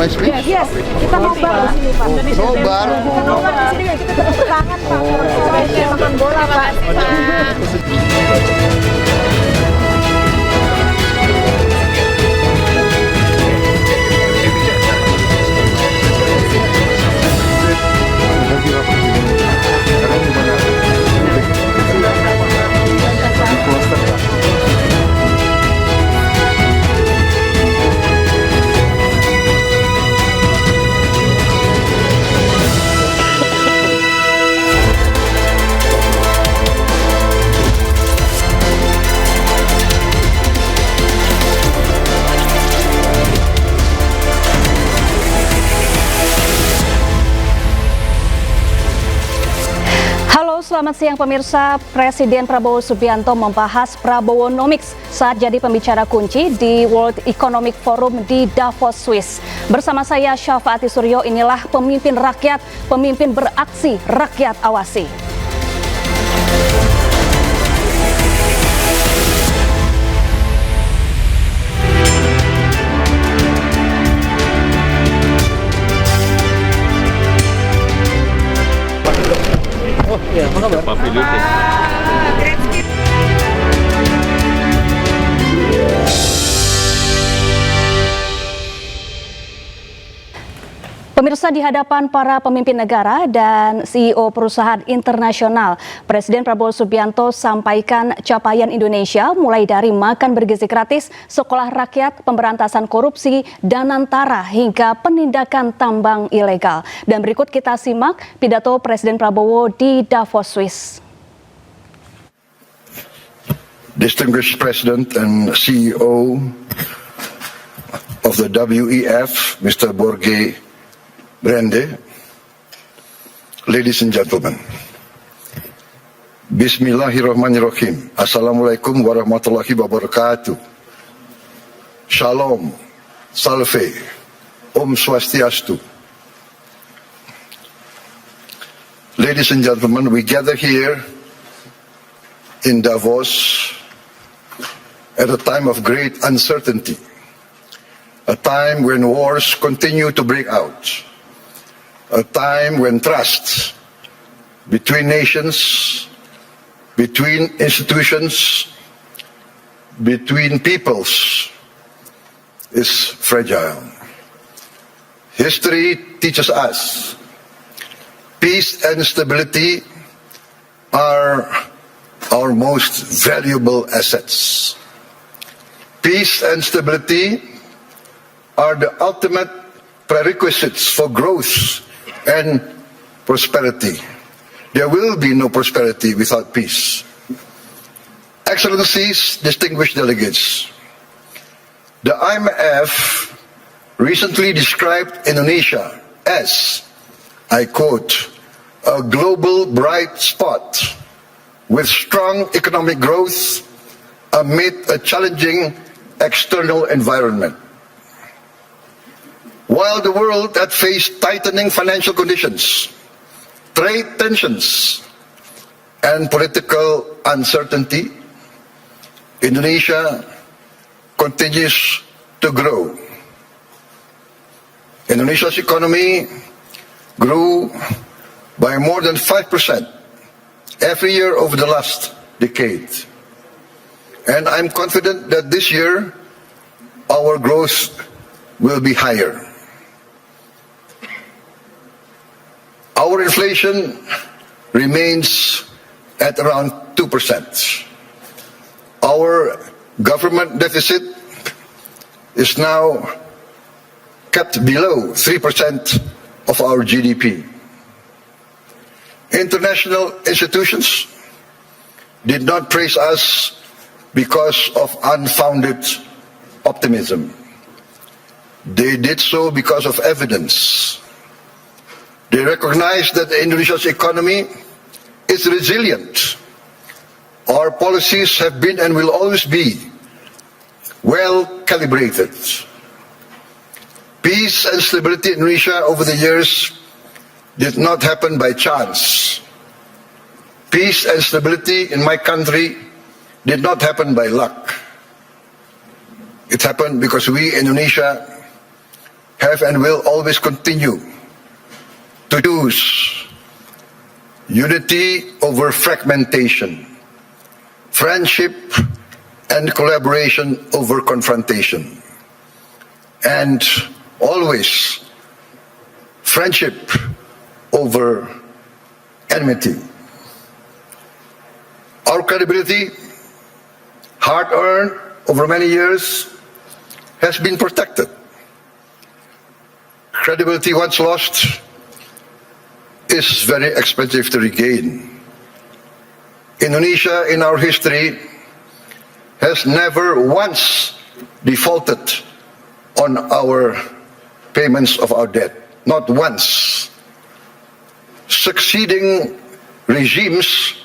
my speech? Yes, kita nobar di sini Pak. Nobar? Kita nobar di sini, kita tepuk tangan Pak. Saya makan bola Pak. Selamat siang pemirsa. Presiden Prabowo Subianto membahas Prabowonomics saat jadi pembicara kunci di World Economic Forum di Davos, Swiss. Bersama saya Syafaati Suryo, inilah pemimpin rakyat, pemimpin beraksi, rakyat awasi. Ya, apa kabar? Pak Philip. Pemirsa, di hadapan para pemimpin negara dan CEO perusahaan internasional, Presiden Prabowo Subianto sampaikan capaian Indonesia mulai dari makan bergizi gratis, sekolah rakyat, pemberantasan korupsi, danantara hingga penindakan tambang ilegal. Dan berikut kita simak pidato Presiden Prabowo di Davos, Swiss. Distinguished President and CEO of the WEF, Mr. Borge Brande, ladies and gentlemen, Bismillahirrahmanirrahim. Assalamualaikum warahmatullahi wabarakatuh. Shalom, salve, Om Swastiastu. Ladies and gentlemen, we gather here in Davos at a time of great uncertainty, a time when wars continue to break out, a time when trust between nations, between institutions, between peoples is fragile. History teaches us peace and stability are our most valuable assets. Peace and stability are the ultimate prerequisites for growth and prosperity. There will be no prosperity without peace. Excellencies, distinguished delegates, the IMF recently described Indonesia as, I quote, a global bright spot with strong economic growth amid a challenging external environment. While the world had faced tightening financial conditions, trade tensions, and political uncertainty, Indonesia continues to grow. Indonesia's economy grew by more than 5% every year over the last decade. And I'm confident that this year our growth will be higher. Our inflation remains at around 2%. Our government deficit is now kept below 3% of our GDP. International institutions did not praise us because of unfounded optimism. They did so because of evidence. They recognize that Indonesia's economy is resilient. Our policies have been and will always be well calibrated. Peace and stability in Indonesia over the years did not happen by chance. Peace and stability in my country did not happen by luck. It happened because we, Indonesia, have and will always continue to choose unity over fragmentation, friendship and collaboration over confrontation, and always friendship over enmity. Our credibility, hard-earned over many years, has been protected. Credibility once lost is very expensive to regain. Indonesia, in our history, has never once defaulted on our payments of our debt. Not once. Succeeding regimes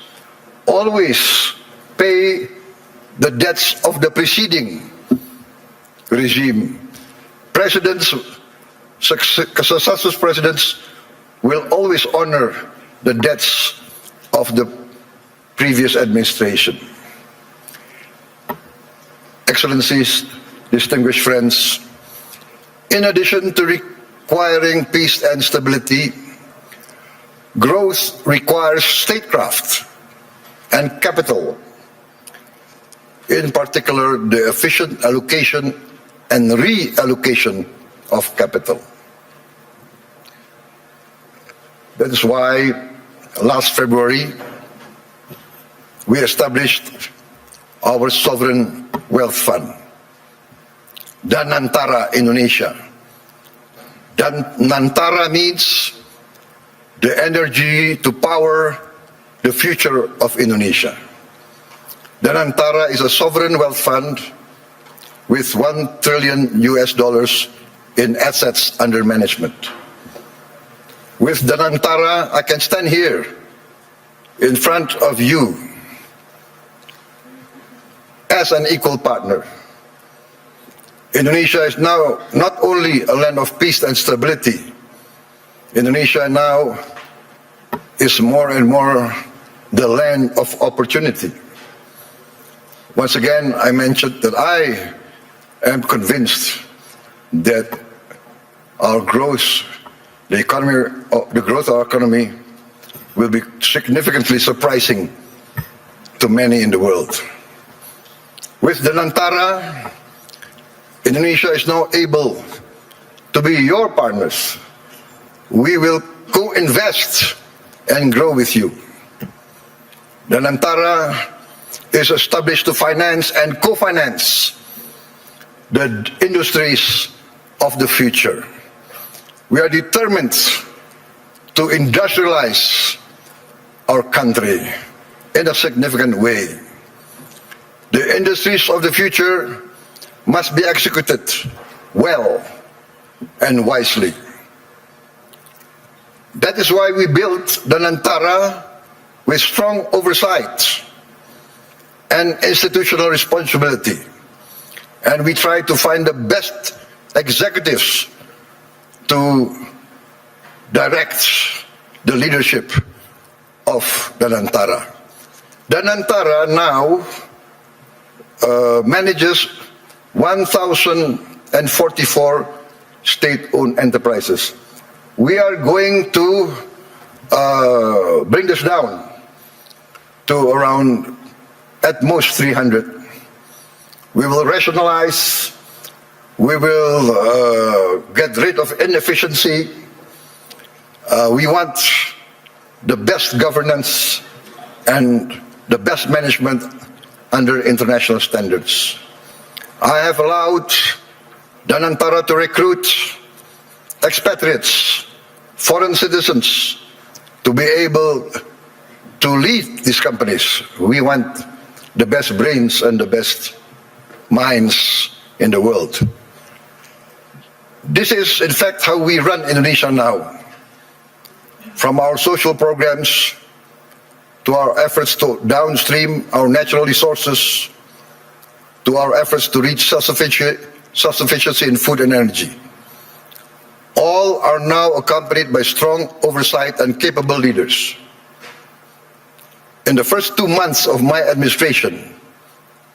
always pay the debts of the preceding regime. Presidents, successive presidents will always honor the debts of the previous administration. Excellencies, distinguished friends, in addition to requiring peace and stability, growth requires statecraft and capital, in particular the efficient allocation and reallocation of capital. That is why last February we established our sovereign wealth fund, Danantara Indonesia. Danantara means the energy to power the future of Indonesia. Danantara is a sovereign wealth fund with $1 trillion in assets under management. With Danantara, I can stand here in front of you as an equal partner. Indonesia is now not only a land of peace and stability. Indonesia now is more and more the land of opportunity. Once again, I mentioned that I am convinced that our growth, the growth of our economy will be significantly surprising to many in the world. With the Danantara, Indonesia is now able to be your partners. We will co-invest and grow with you. The Danantara is established to finance and co-finance the industries of the future. We are determined to industrialize our country in a significant way. The industries of the future must be executed well and wisely. That is why we built Danantara with strong oversight and institutional responsibility. And we try to find the best executives to direct the leadership of Danantara. Danantara now manages 1,044 state-owned enterprises. We are going to bring this down to around at most 300. We will rationalize, we will get rid of inefficiency. We want the best governance and the best management under international standards. I have allowed Danantara to recruit expatriates, foreign citizens, to be able to lead these companies. We want the best brains and the best minds in the world. This is, in fact, how we run Indonesia now. From our social programs to our efforts to downstream our natural resources, to our efforts to reach self-sufficiency in food and energy. All are now accompanied by strong oversight and capable leaders. In the first 2 months of my administration,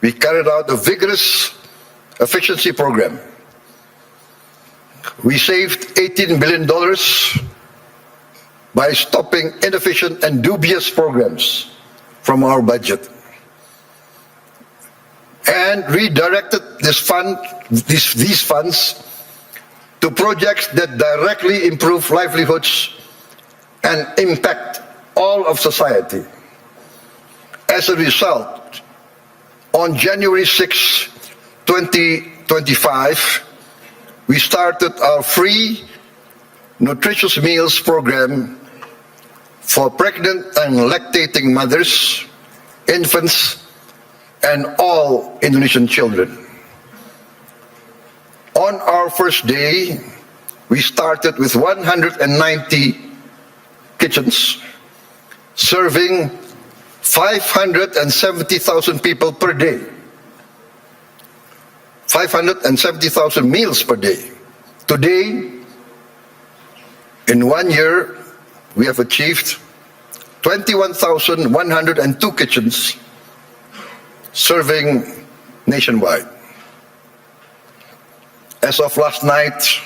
we carried out a vigorous efficiency program. We saved $18 billion by stopping inefficient and dubious programs from our budget and redirected these funds to projects that directly improve livelihoods and impact all of society. As a result, on January 6, 2025, we started our free nutritious meals program for pregnant and lactating mothers, infants, and all Indonesian children. On our first day, we started with 190 kitchens, serving 570,000 people per day. 570,000 meals per day. Today, in 1 year, we have achieved 21,102 kitchens serving nationwide. As of last night,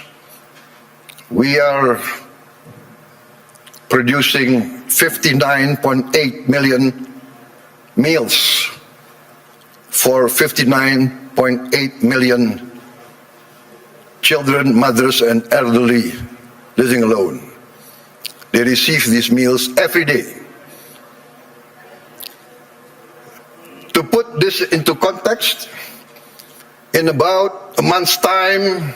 we are producing 59.8 million meals for 59.8 million children, mothers, and elderly living alone. They receive these meals every day. To put this into context, in about a month's time,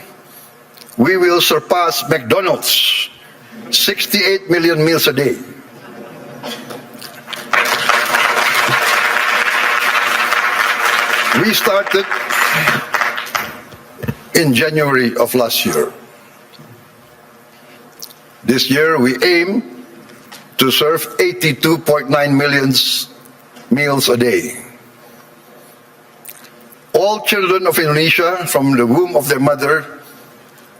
we will surpass McDonald's, 68 million meals a day. We started in January of last year. This year we aim to serve 82.9 million meals a day. All children of Indonesia from the womb of their mother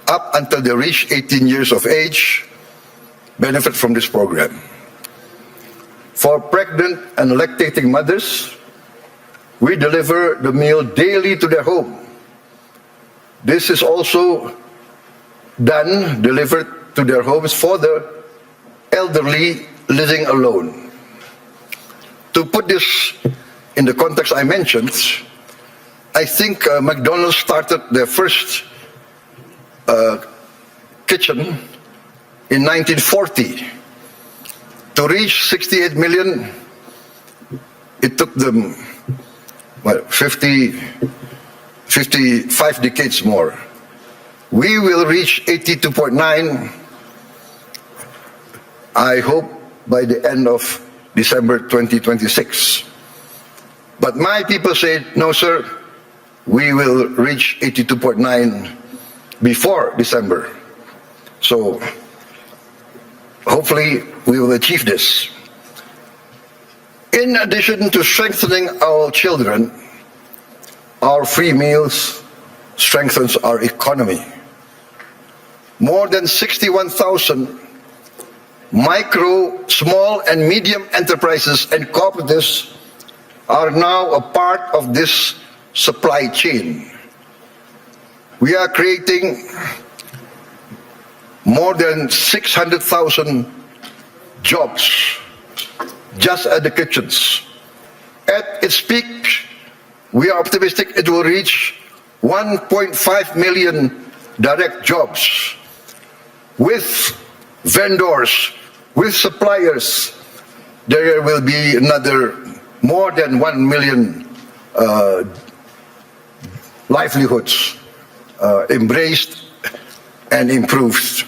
up until they reach 18 years of age benefit from this program. For pregnant and lactating mothers, we deliver the meal daily to their home. This is also delivered to their homes for the elderly living alone. To put this in the context I mentioned, I think McDonald's started their first kitchen in 1940. To reach 68 million, it took them 55 decades more. We will reach 82.9, I hope, by the end of December 2026. But my people say, no sir, we will reach 82.9 before December. So hopefully we will achieve this. In addition to strengthening our children, our free meals strengthens our economy. More than 61,000 micro, small, and medium enterprises and cooperatives are now a part of this supply chain. We are creating more than 600,000 jobs just at the kitchens. At its peak, we are optimistic it will reach 1.5 million direct jobs with vendors, with suppliers. There will be another more than 1 million livelihoods embraced and improved.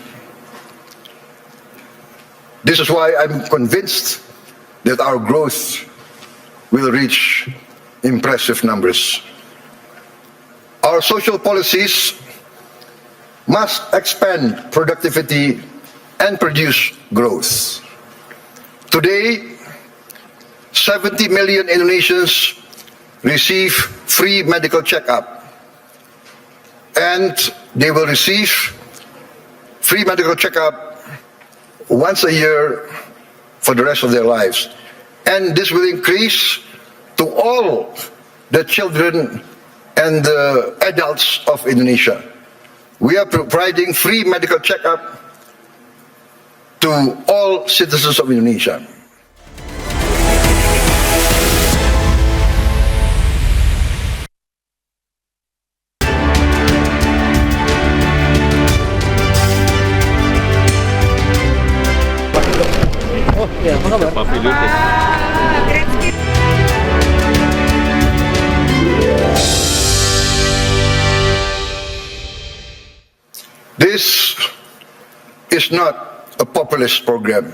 This is why I'm convinced that our growth will reach impressive numbers. Our social policies must expand productivity and produce growth. Today, 70 million Indonesians receive free medical checkup, and they will receive free medical checkup once a year for the rest of their lives. And this will increase to all the children and the adults of Indonesia. we are providing free medical checkup to all citizens of Indonesia. Oh iya, apa kabar? Pemimpin. This is not a populist program.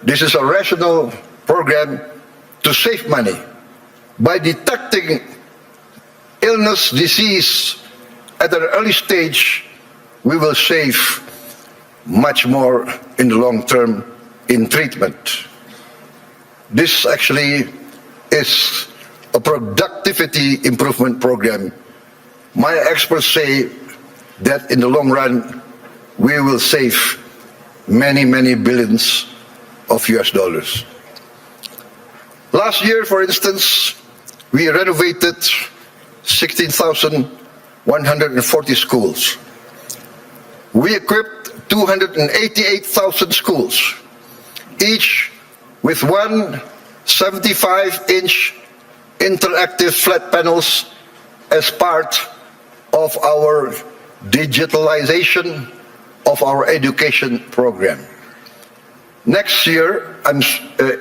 This is a rational program to save money. By detecting illness, disease at an early stage, we will save much more in the long term in treatment. This actually is a productivity improvement program. My experts say that in the long run, we will save many, many billions of US dollars. Last year, for instance, we renovated 16,140 schools. We equipped 288,000 schools, each with one 75-inch interactive flat panels as part of our digitalization of our education program. Next year,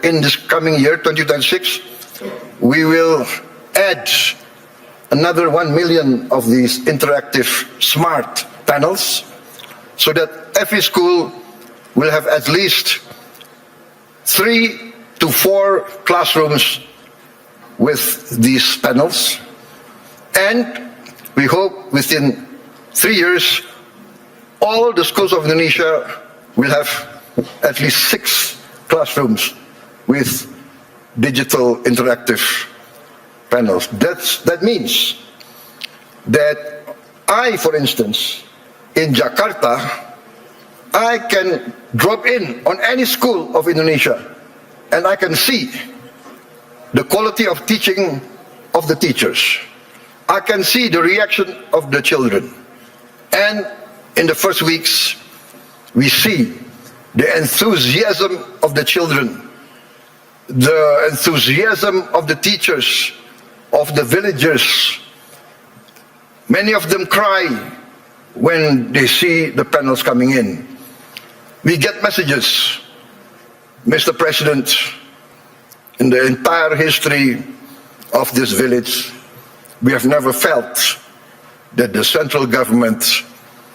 in this coming year, 2026, we will add another 1 million of these interactive smart panels so that every school will have at least 3 to 4 classrooms with these panels. And we hope within 3 years, all the schools of Indonesia will have at least 6 classrooms with digital interactive panels. That means that I, for instance, in Jakarta, I can drop in on any school of Indonesia and I can see the quality of teaching of the teachers. I can see the reaction of the children. And in the first weeks, we see the enthusiasm of the children, the enthusiasm of the teachers, of the villagers. Many of them cry when they see the panels coming in. We get messages, Mr. President, in the entire history of this village, we have never felt that the central government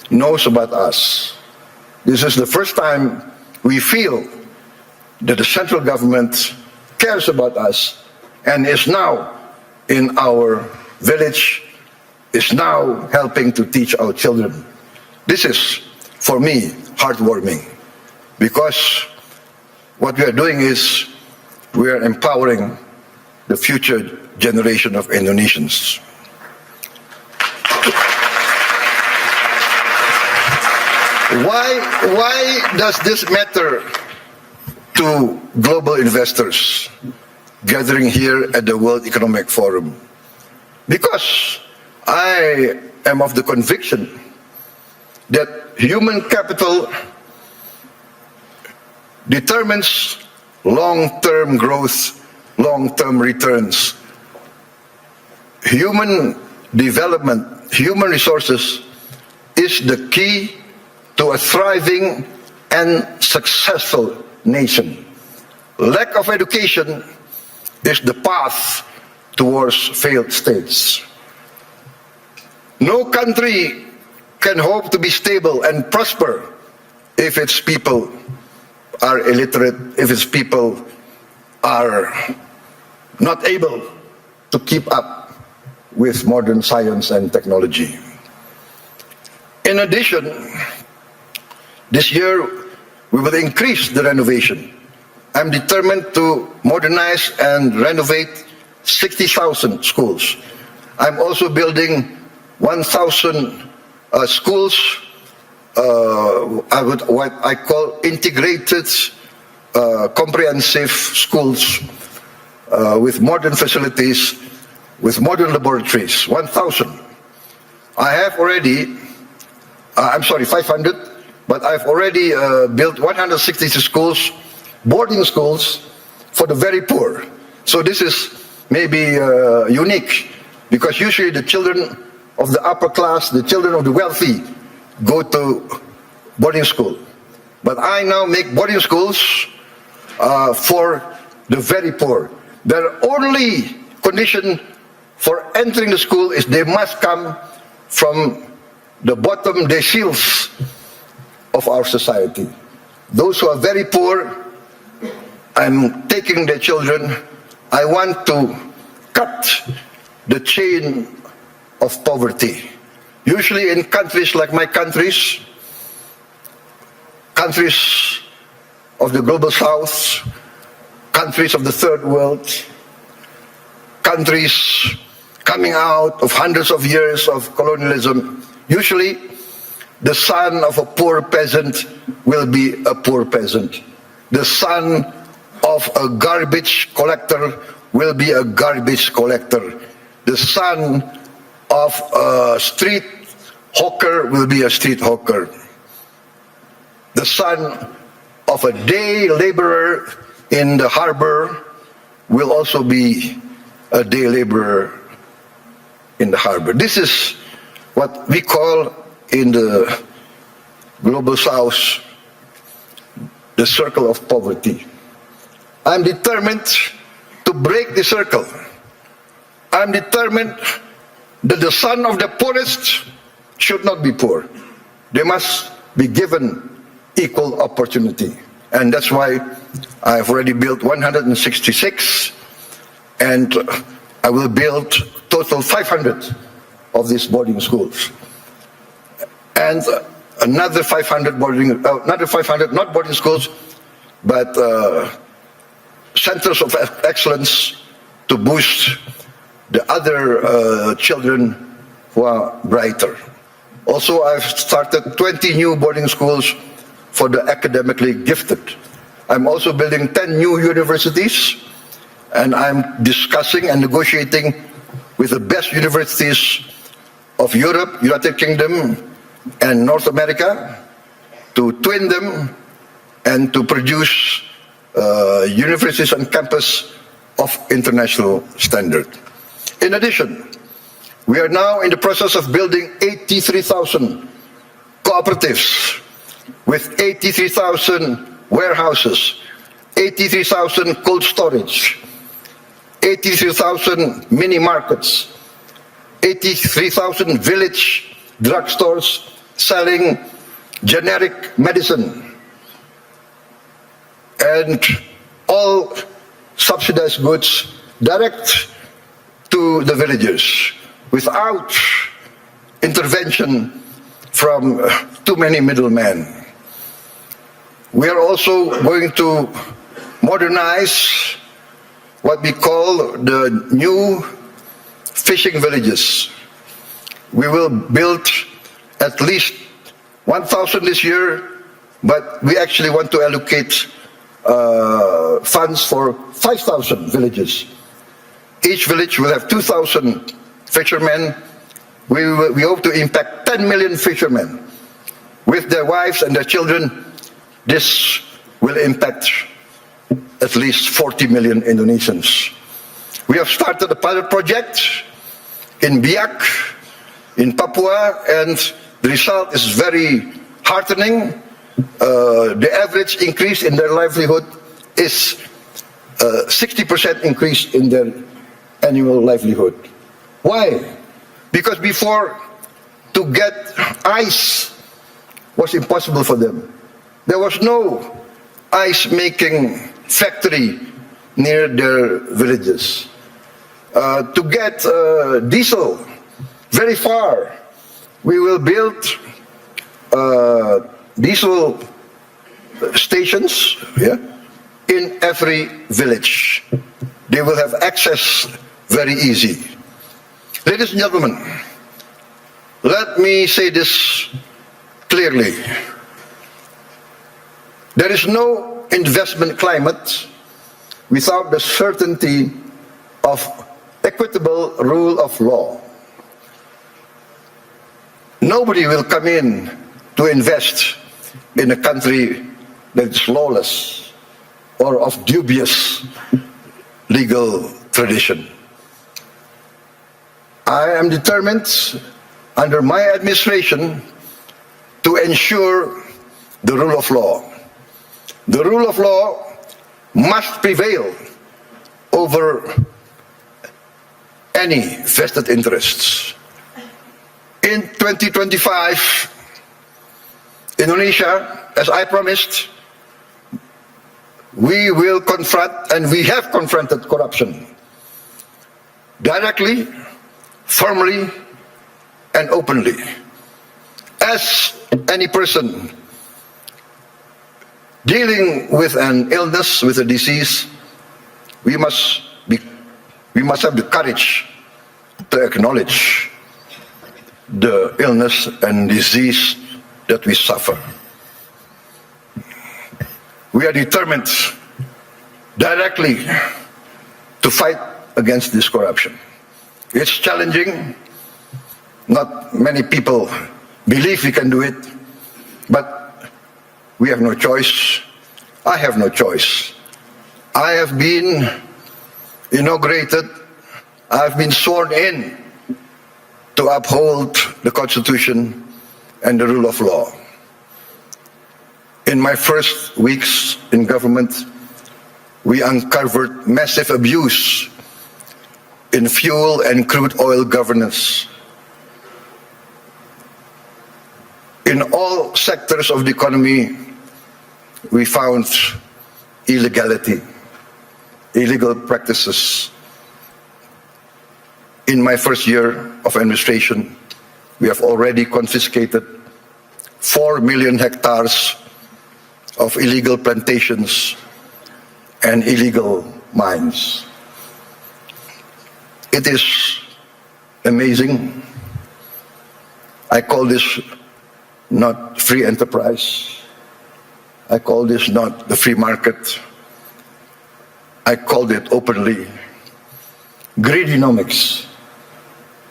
knows about us. This is the first time we feel that the central government cares about us and is now in our village, is now helping to teach our children. This is, for me, heartwarming, because what we are doing is we are empowering the future generation of Indonesians. Why does this matter to global investors gathering here at the World Economic Forum? Because I am of the conviction that human capital determines long-term growth, long-term returns. Human development, human resources is the key to a thriving and successful nation. Lack of education is the path towards failed states. No country can hope to be stable and prosper if its people are illiterate, if its people are not able to keep up with modern science and technology. In addition, this year we will increase the renovation. I'm determined to modernize and renovate 60,000 schools. I'm also building 1,000 schools, what I call integrated, comprehensive schools with modern facilities, with modern laboratories, 1,000. I have already I'm sorry, 500, but I've already built 160 schools, boarding schools for the very poor. So this is maybe unique, because usually the children of the upper class, the children of the wealthy, go to boarding school. But I now make boarding schools for the very poor. Their only condition for entering the school is they must come from the bottom deciles of our society. Those who are very poor, I'm taking their children. I want to cut the chain of poverty. Usually in countries like my countries of the global south, countries of the third world, countries coming out of hundreds of years of colonialism, usually the son of a poor peasant will be a poor peasant. The son of a garbage collector will be a garbage collector. The son of a street hawker will be a street hawker. The son of a day laborer in the harbor will also be a day laborer in the harbor. This is what we call in the global south the circle of poverty. I'm determined to break the circle. I'm determined that the son of the poorest should not be poor. They must be given equal opportunity. And that's why I've already built 166, and I will build total 500 of these boarding schools. And another 500 not boarding schools, but centers of excellence to boost the other children who are brighter. Also, I've started 20 new boarding schools for the academically gifted. I'm also building 10 new universities, and I'm discussing and negotiating with the best universities of Europe, United Kingdom, and North America to twin them and to produce universities and campus of international standard. In addition, we are now in the process of building 83,000 cooperatives with 83,000 warehouses, 83,000 cold storage, 83,000 mini markets, 83,000 village drugstores selling generic medicine, and all subsidized goods direct to the villagers without intervention from too many middlemen. We are also going to modernize what we call the new fishing villages. We will build at least 1,000 this year, but we actually want to allocate funds for 5,000 villages. Each village will have 2,000 fishermen. We hope to impact 10 million fishermen with their wives and their children. This will impact at least 40 million Indonesians. We have started a pilot project in Biak, in Papua, and the result is very heartening. The average increase in their livelihood is 60% increase in their annual livelihood. Why? Because before, to get ice was impossible for them. There was no ice-making factory near their villages. To get diesel very far, we will build diesel stations in every village. They will have access very easy. Ladies and gentlemen, let me say this clearly. There is no investment climate without the certainty of equitable rule of law. Nobody will come in to invest in a country that is lawless or of dubious legal tradition. I am determined, under my administration, to ensure the rule of law. The rule of law must prevail over any vested interests. In 2025, Indonesia, as I promised, we will confront, and we have confronted corruption directly, firmly, and openly. As any person dealing with an illness, with a disease, we must have the courage to acknowledge the illness and disease that we suffer. We are determined directly to fight against this corruption. It's challenging. Not many people believe we can do it, but we have no choice. I have no choice. I have been inaugurated, I have been sworn in to uphold the Constitution and the rule of law. In my first weeks in government, we uncovered massive abuse in fuel and crude oil governance. In all sectors of the economy, we found illegality, illegal practices. In my first year of administration, we have already confiscated 4 million hectares of illegal plantations and illegal mines. It is amazing. I call this not free enterprise. I call this not the free market. I called it openly greedonomics,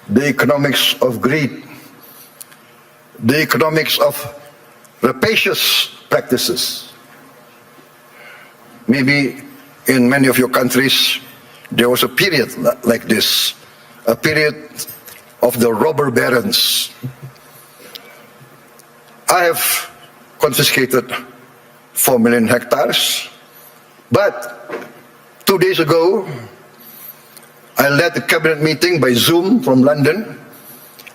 the economics of greed, the economics of rapacious practices. Maybe in many of your countries, there was a period like this, a period of the robber barons. I have confiscated 4 million hectares, but 2 days ago, I led a cabinet meeting by Zoom from London,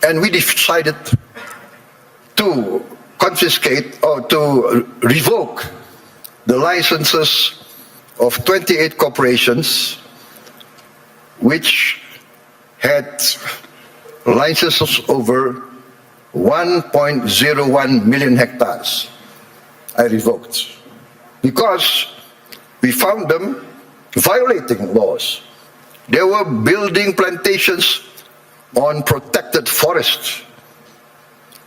and we decided to confiscate or to revoke the licenses of 28 corporations which had licenses over 1.01 million hectares. I revoked because we found them violating laws. They were building plantations on protected forests.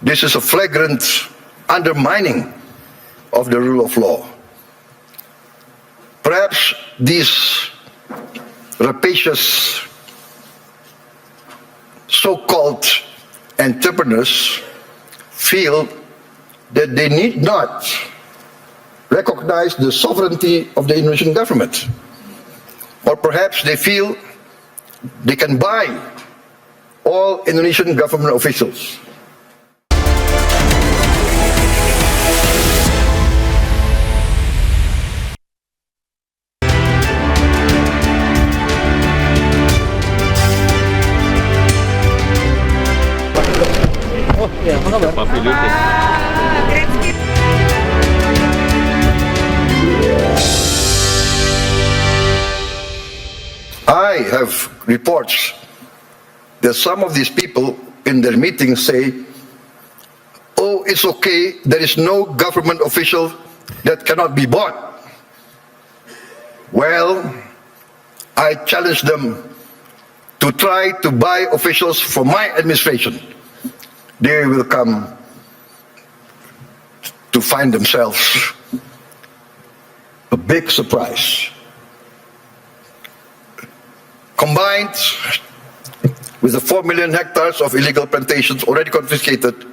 This is a flagrant undermining of the rule of law. Perhaps these rapacious so-called entrepreneurs feel that they need not recognize the sovereignty of the Indonesian government. Or perhaps they feel they can buy all Indonesian government officials. Oh iya, apa kabar? Pemimpin. I have reports that some of these people in their meetings say, oh, it's okay, there is no government official that cannot be bought. Well, I challenge them to try to buy officials from my administration. They will come to find themselves a big surprise. Combined with the 4 million hectares of illegal plantations already confiscated,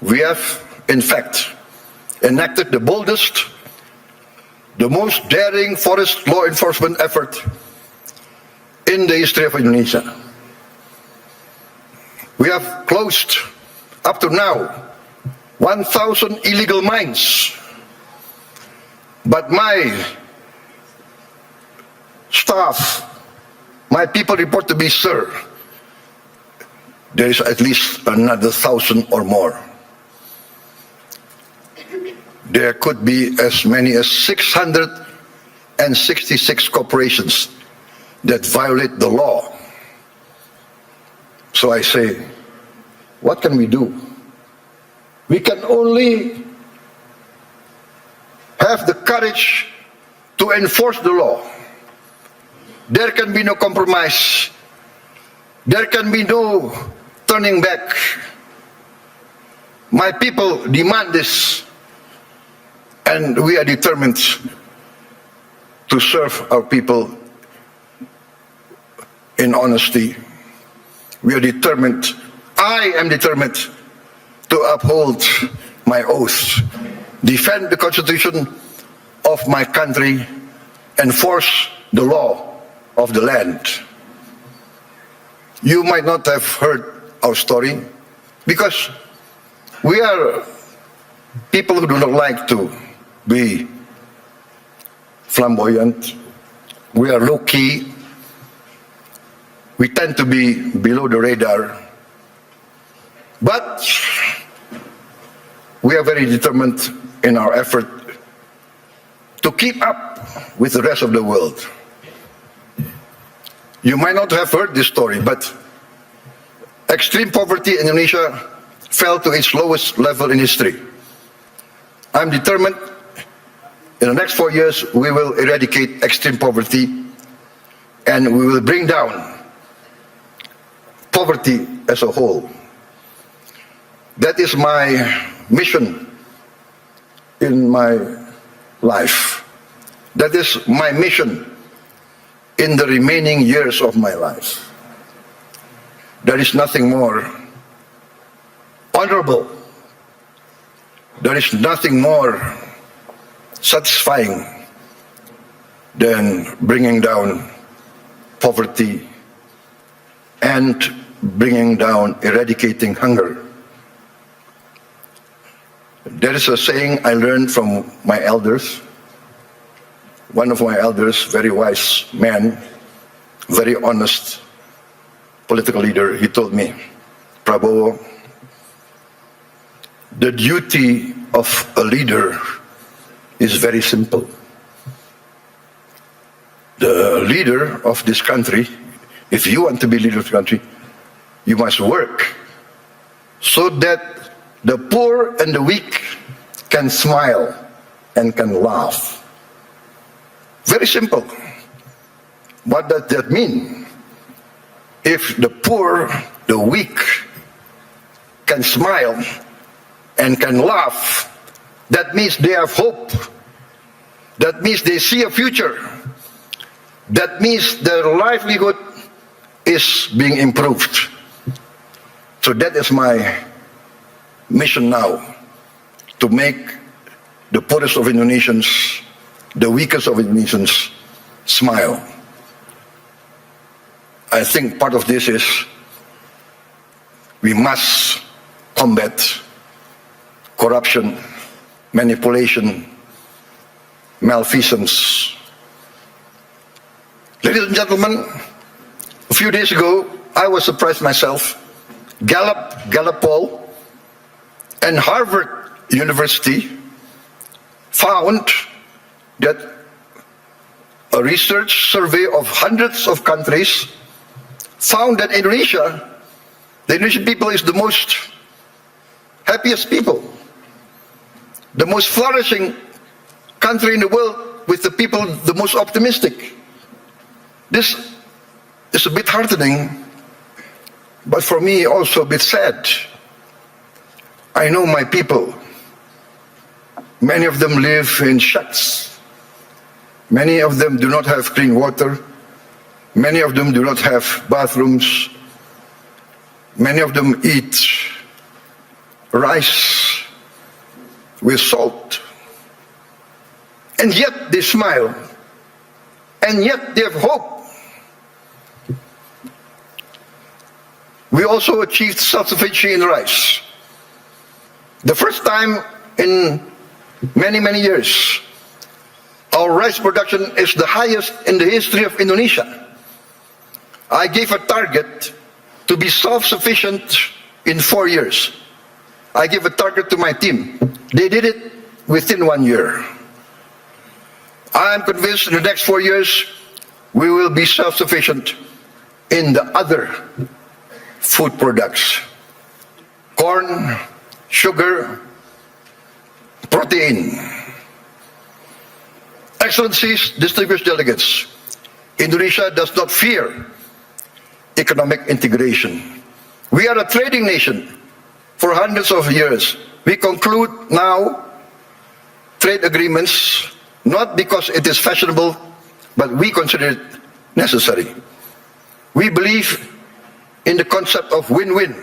we have, in fact, enacted the boldest, the most daring forest law enforcement effort in the history of Indonesia. We have closed, up to now, 1,000 illegal mines. But my staff, my people report to me, sir, there is at least another 1,000 or more. There could be as many as 666 corporations that violate the law. So I say, what can we do? We can only have the courage to enforce the law. There can be no compromise. There can be no turning back. My people demand this, and we are determined to serve our people in honesty. We are determined, I am determined to uphold my oath, defend the Constitution of my country, enforce the law of the land. You might not have heard our story because we are people who do not like to be flamboyant. We are low-key. We tend to be below the radar. But we are very determined in our effort to keep up with the rest of the world. You might not have heard this story, but extreme poverty in Indonesia fell to its lowest level in history. I'm determined in the next 4 years we will eradicate extreme poverty and we will bring down poverty as a whole. That is my mission in my life. That is my mission in the remaining years of my life. There is nothing more honorable. There is nothing more satisfying than bringing down poverty and bringing down, eradicating hunger. There is a saying I learned from my elders. One of my elders, very wise man, very honest political leader, he told me, Prabowo, the duty of a leader is very simple. The leader of this country, if you want to be leader of the country, you must work so that the poor and the weak can smile and can laugh. Very simple. What does that mean? If the poor, the weak can smile and can laugh, that means they have hope. That means they see a future. That means their livelihood is being improved. So that is my mission now, to make the poorest of Indonesians, the weakest of Indonesians, smile. I think part of this is we must combat corruption, manipulation, malfeasance. Ladies and gentlemen, a few days ago, I was surprised myself. Gallup poll and Harvard University found that a research survey of hundreds of countries found that Indonesia, the Indonesian people is the most happiest people, the most flourishing country in the world with the people the most optimistic. This is a bit heartening, but for me also a bit sad. I know my people. Many of them live in shacks. Many of them do not have clean water. Many of them do not have bathrooms. Many of them eat rice with salt. And yet they smile. And yet they have hope. We also achieved self-sufficiency in rice. The first time in many, many years, our rice production is the highest in the history of Indonesia. I gave a target to be self-sufficient in 4 years. I gave a target to my team. They did it within 1 year. I am convinced in the next 4 years, we will be self-sufficient in the other food products. Corn, sugar, protein. Excellencies, distinguished delegates, Indonesia does not fear economic integration. We are a trading nation for hundreds of years. We conclude now trade agreements not because it is fashionable, but we consider it necessary. We believe in the concept of win-win.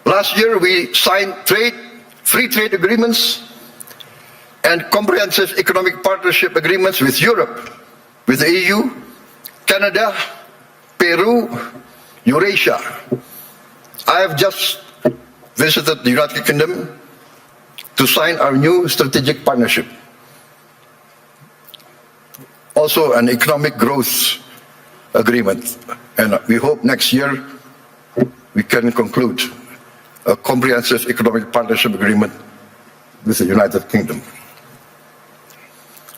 Last year we signed free trade agreements and comprehensive economic partnership agreements with Europe, with the EU, Canada, Peru, Eurasia. I have just visited the United Kingdom to sign our new strategic partnership. Also an economic growth agreement. And we hope next year we can conclude a comprehensive economic partnership agreement with the United Kingdom.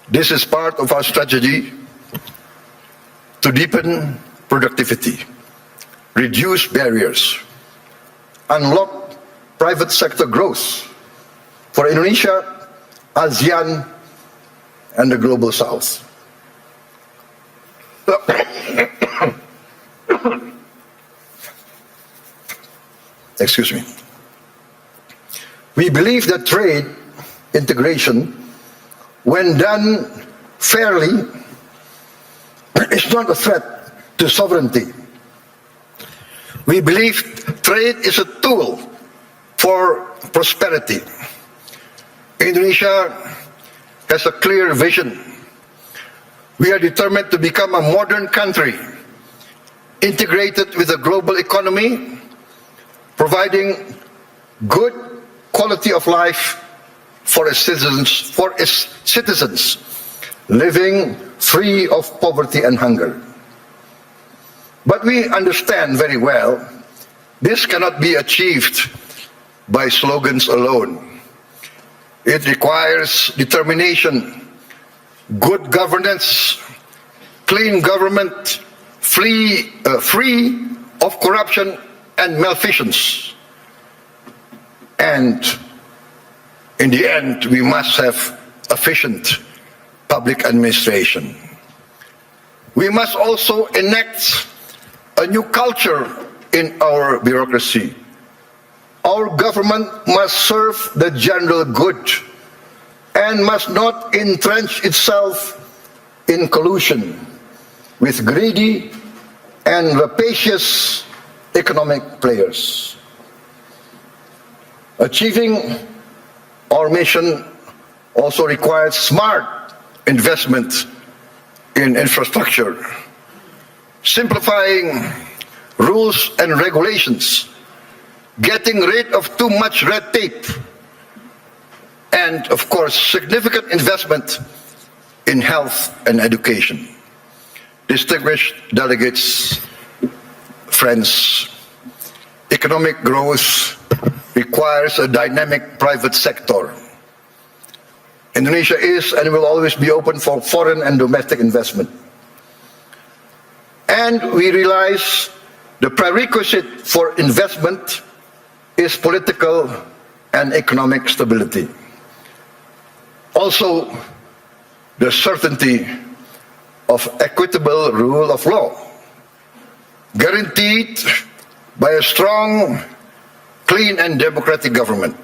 This is part of our strategy to deepen productivity, reduce barriers, unlock private sector growth for Indonesia, ASEAN, and the Global South. Excuse me. We believe that trade integration, when done fairly, is not a threat to sovereignty. We believe trade is a tool for prosperity. Indonesia has a clear vision. We are determined to become a modern country, integrated with the global economy, providing good quality of life for its citizens, living free of poverty and hunger. But we understand very well this cannot be achieved by slogans alone. It requires determination, good governance, clean government, free of corruption and malfeasance. And in the end, we must have efficient public administration. We must also enact a new culture in our bureaucracy. Our government must serve the general good and must not entrench itself in collusion with greedy and rapacious economic players. Achieving our mission also requires smart investment in infrastructure, simplifying rules and regulations, getting rid of too much red tape, and of course, significant investment in health and education. Distinguished delegates, friends, economic growth requires a dynamic private sector. Indonesia is and will always be open for foreign and domestic investment. And we realize the prerequisite for investment is political and economic stability. Also, the certainty of equitable rule of law, guaranteed by a strong, clean and democratic government.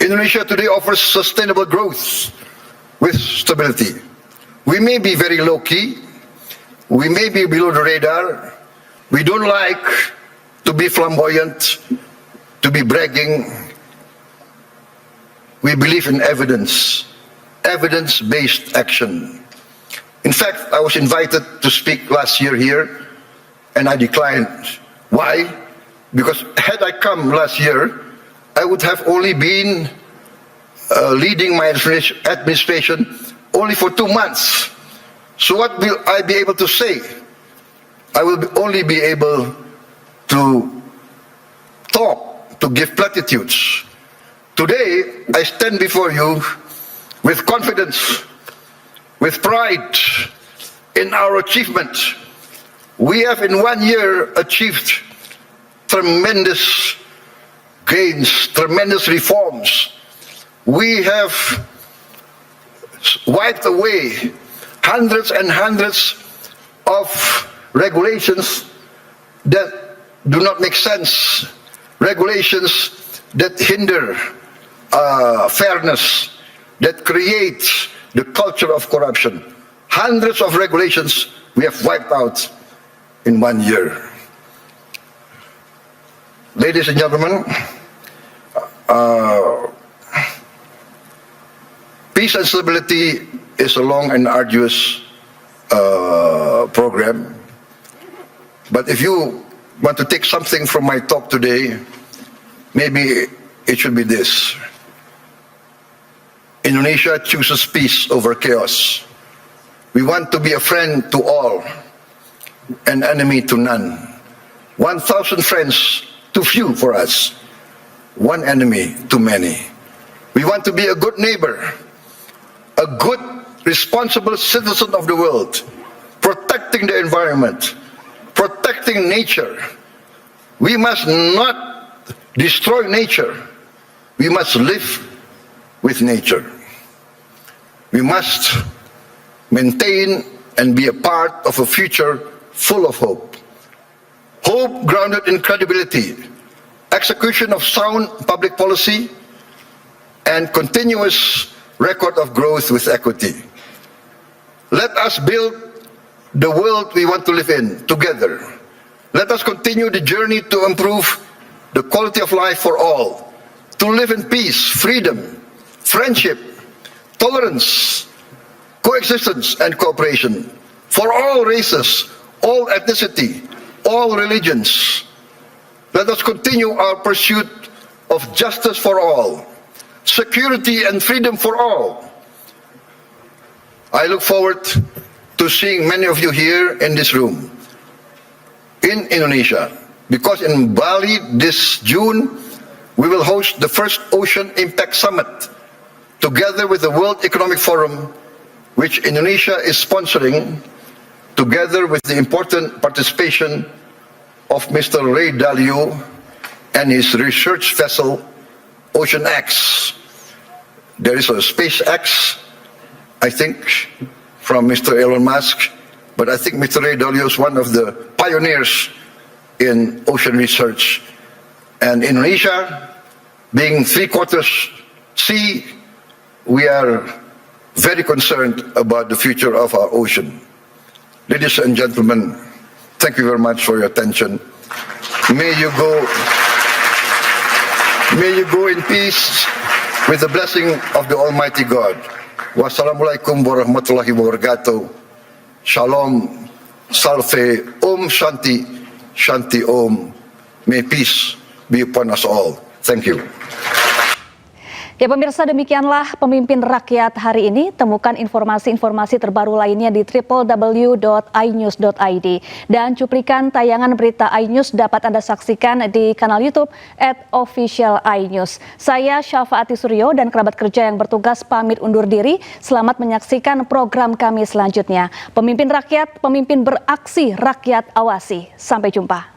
Indonesia today offers sustainable growth with stability. We may be very low-key, we may be below the radar, we don't like to be flamboyant, to to be bragging. We believe in evidence, evidence-based action. In fact, I was invited to speak last year here, and I declined. Why? Because had I come last year, I would have only been leading my administration only for 2 months. So what will I be able to say? I will only be able to talk, to give platitudes. Today, I stand before you with confidence, with pride in our achievement. We have in 1 year achieved tremendous gains, tremendous reforms. We have wiped away hundreds and hundreds of regulations that do not make sense, regulations that hinder fairness, that create the culture of corruption. Hundreds of regulations we have wiped out in 1 year. Ladies and gentlemen, peace and stability is a long and arduous program. But if you want to take something from my talk today, maybe it should be this. Indonesia chooses peace over chaos. We want to be a friend to all, an enemy to none. 1,000 friends too few for us, one enemy too many. We want to be a good neighbor, a good, responsible citizen of the world, protecting the environment, protecting nature. We must not destroy nature. We must live with nature. We must maintain and be a part of a future full of hope. Hope grounded in credibility, execution of sound public policy, and continuous record of growth with equity. Let us build the world we want to live in together. Let us continue the journey to improve the quality of life for all, to live in peace, freedom, friendship, tolerance, coexistence, and cooperation for all races, all ethnicity, all religions. Let us continue our pursuit of justice for all, security and freedom for all. I look forward to seeing many of you here in this room, in Indonesia, because in Bali this June, we will host the first Ocean Impact Summit, together with the World Economic Forum, which Indonesia is sponsoring, together with the important participation of Mr. Ray Dalio and his research vessel, Ocean X. There is a SpaceX, I think, from Mr. Elon Musk, but I think Mr. Ray Dalio is one of the pioneers in ocean research. And Indonesia, being 3/4 sea, we are very concerned about the future of our ocean. Ladies and gentlemen, thank you very much for your attention. May you go in peace with the blessing of the Almighty God. Wassalamualaikum warahmatullahi wabarakatuh. Shalom, salve, Om Shanti, Shanti Om. May peace be upon us all. Thank you. Ya pemirsa, demikianlah Pemimpin Rakyat hari ini. Temukan informasi-informasi terbaru lainnya di www.inews.id. Dan cuplikan tayangan berita iNews dapat Anda saksikan di kanal YouTube @officialinews. Saya Syafaati Suryo dan kerabat kerja yang bertugas pamit undur diri. Selamat menyaksikan program kami selanjutnya. Pemimpin Rakyat, pemimpin beraksi, rakyat awasi. Sampai jumpa.